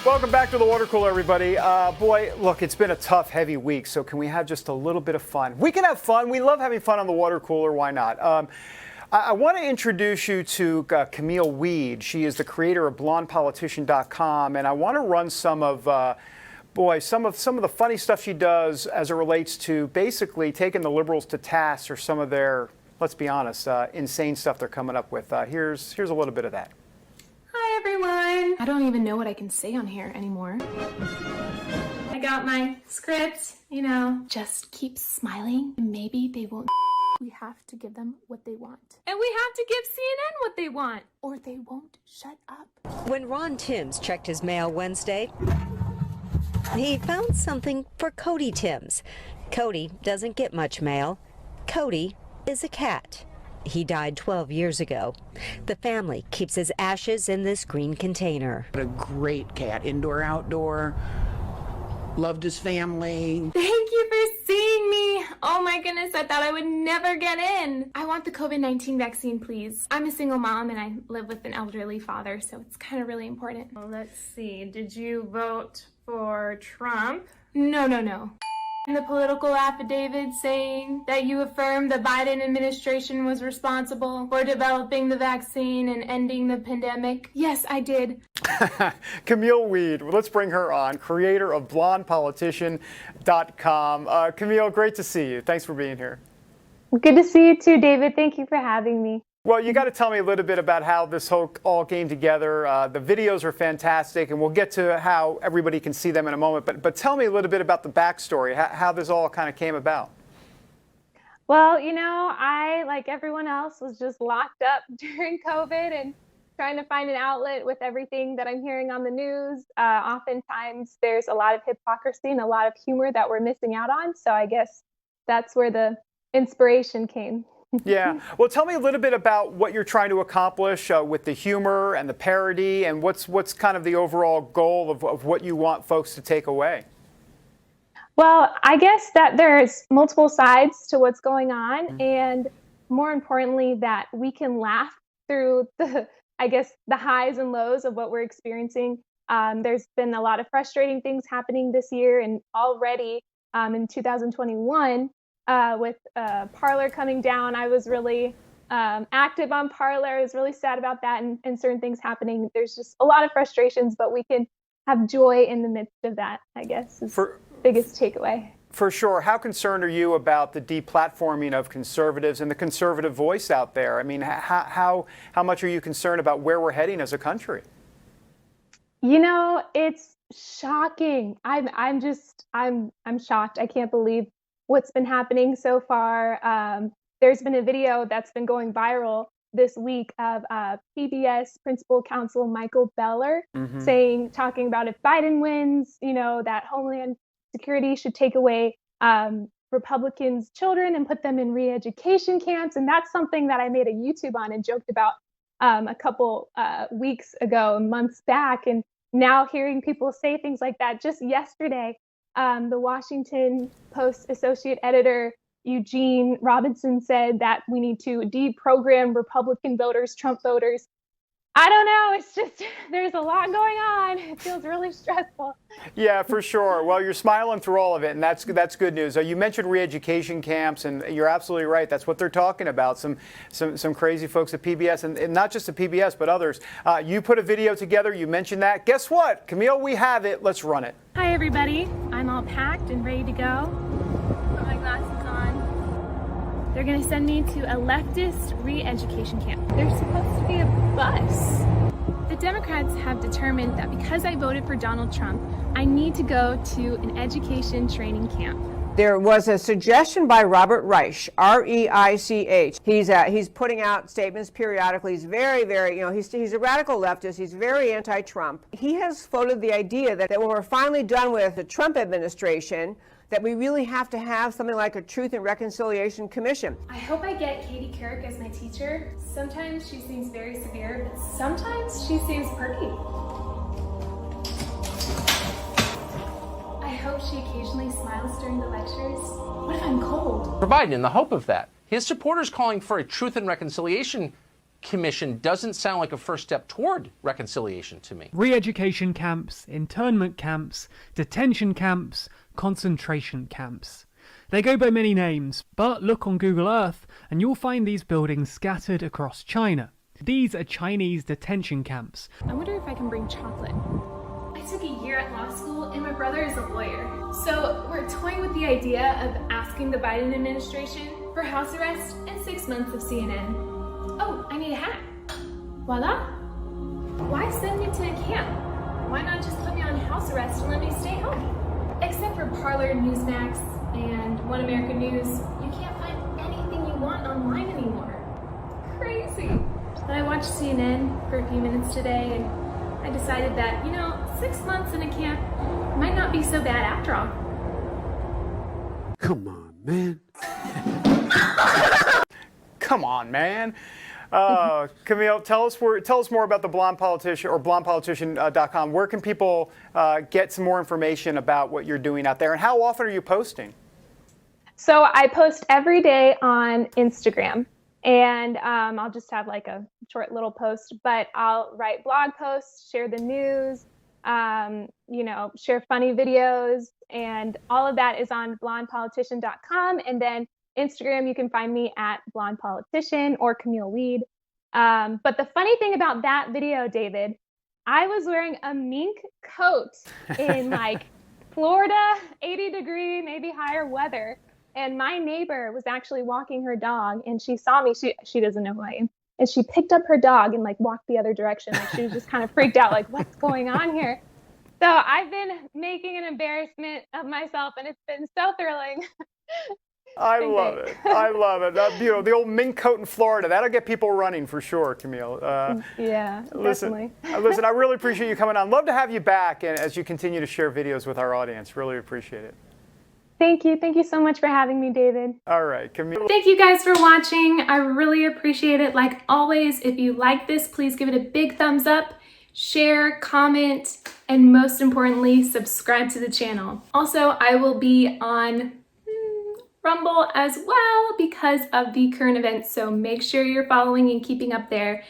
Welcome back to the water cooler, everybody. Boy, look, it's been a tough, heavy week, so can we have just a little bit of fun? We can have fun. We love having fun on the water cooler. Why not? I want to introduce you to Camille Weed. She is the creator of blondepolitician.com, and I want to run some of some of the funny stuff she does as it relates to basically taking the liberals to task or some of their, let's be honest, insane stuff they're coming up with. Here's a little bit of that. Hi everyone! I don't even know what I can say on here anymore. I got my script, you know. Just keep smiling and maybe they won't. We have to give them what they want. And we have to give CNN what they want, or they won't shut up. When Ron Timms checked his mail Wednesday, he found something for Cody Timms. Cody doesn't get much mail. Cody is a cat. He died 12 years ago. The family keeps his ashes in this green container. A great cat, indoor, outdoor, loved his family. Thank you for seeing me. Oh my goodness, I thought I would never get in. I want the COVID-19 vaccine, please. I'm a single mom and I live with an elderly father, so it's kind of really important. Well, let's see, did you vote for Trump? No. In the political affidavit saying that you affirm the Biden administration was responsible for developing the vaccine and ending the pandemic? Yes, I did. Camille Weed, let's bring her on, creator of blondepolitician.com. Camille, great to see you. Thanks for being here. Good to see you too, David. Thank you for having me. Well, you got to tell me a little bit about how this all came together. The videos are fantastic, and we'll get to how everybody can see them in a moment. But tell me a little bit about the backstory, how this all kind of came about. Well, you know, I, like everyone else, was just locked up during COVID and trying to find an outlet with everything that I'm hearing on the news. Oftentimes, there's a lot of hypocrisy and a lot of humor that we're missing out on. So I guess that's where the inspiration came. Yeah. Well, tell me a little bit about what you're trying to accomplish with the humor and the parody, and what's kind of the overall goal of what you want folks to take away. Well, I guess that there's multiple sides to what's going on, and more importantly, that we can laugh through the highs and lows of what we're experiencing. There's been a lot of frustrating things happening this year, and already in 2021, with Parler coming down, I was really active on Parler. I was really sad about that, and certain things happening. There's just a lot of frustrations, but we can have joy in the midst of that, I guess, is the biggest takeaway. For sure. How concerned are you about the deplatforming of conservatives and the conservative voice out there? I mean, how much are you concerned about where we're heading as a country? You know, it's shocking. I'm shocked. I can't believe what's been happening so far. There's been a video that's been going viral this week of PBS Principal Counsel Michael Beller talking about if Biden wins, you know, that Homeland Security should take away Republicans' children and put them in re-education camps. And that's something that I made a YouTube on and joked about a couple weeks ago, months back. And now hearing people say things like that. Just yesterday, the Washington Post associate editor, Eugene Robinson, said that we need to deprogram Republican voters, Trump voters. I don't know. It's just, there's a lot going on. It feels really stressful. Yeah, for sure. Well, you're smiling through all of it, and that's good news. You mentioned re-education camps, and you're absolutely right. That's what they're talking about. Some crazy folks at PBS, and not just at PBS, but others. You put a video together. You mentioned that. Guess what, Camille? We have it. Let's run it. Hi, everybody. I'm all packed and ready to go. Put my glasses on. They're going to send me to a leftist re-education camp. There's supposed to be a bus. The Democrats have determined that because I voted for Donald Trump, I need to go to an education training camp. There was a suggestion by Robert Reich, R-E-I-C-H. He's putting out statements periodically. He's very, he's a radical leftist. He's very anti-Trump. He has floated the idea that when we're finally done with the Trump administration, that we really have to have something like a Truth and Reconciliation Commission. I hope I get Katie Couric as my teacher. Sometimes she seems very severe, but sometimes she seems pretty. I hope she occasionally smiles during the lectures. What if I'm cold? For Biden, in the hope of that, his supporters calling for a Truth and Reconciliation commission doesn't sound like a first step toward reconciliation to me. Re-education camps, internment camps, detention camps, concentration camps. They go by many names, but look on Google Earth and you'll find these buildings scattered across China. These are Chinese detention camps. I wonder if I can bring chocolate. I took a year at law school and my brother is a lawyer. So we're toying with the idea of asking the Biden administration for house arrest and 6 months of CNN. Oh, I need a hat. Voila. Why send me to a camp? Why not just put me on house arrest and let me stay home? Except for Parler, Newsmax, and One American News, you can't find anything you want online anymore. Crazy. But I watched CNN for a few minutes today and I decided that, 6 months in a camp might not be so bad after all. Come on, man. Come on, man. Camille, tell us more about the Blonde Politician or blondepolitician.com. Where can people get some more information about what you're doing out there, and how often are you posting? So I post every day on Instagram, and I'll just have like a short little post, but I'll write blog posts, share the news, share funny videos, and all of that is on blondepolitician.com. And then Instagram, you can find me at Blonde Politician or Camille Weed. But the funny thing about that video, David, I was wearing a mink coat in like Florida, 80-degree, maybe higher weather. And my neighbor was actually walking her dog and she saw me. She doesn't know who I am. And she picked up her dog and like walked the other direction. Like she was just kind of freaked out, like, what's going on here? So I've been making an embarrassment of myself and it's been so thrilling. I love it. I love it. The old mink coat in Florida, that'll get people running for sure, Camille. Yeah, listen, definitely. Listen, I really appreciate you coming on. Love to have you back and as you continue to share videos with our audience. Really appreciate it. Thank you. Thank you so much for having me, David. All right, Camille. Thank you guys for watching. I really appreciate it. Like always, if you like this, please give it a big thumbs up, share, comment, and most importantly, subscribe to the channel. Also, I will be on Rumble as well because of the current events, so make sure you're following and keeping up there.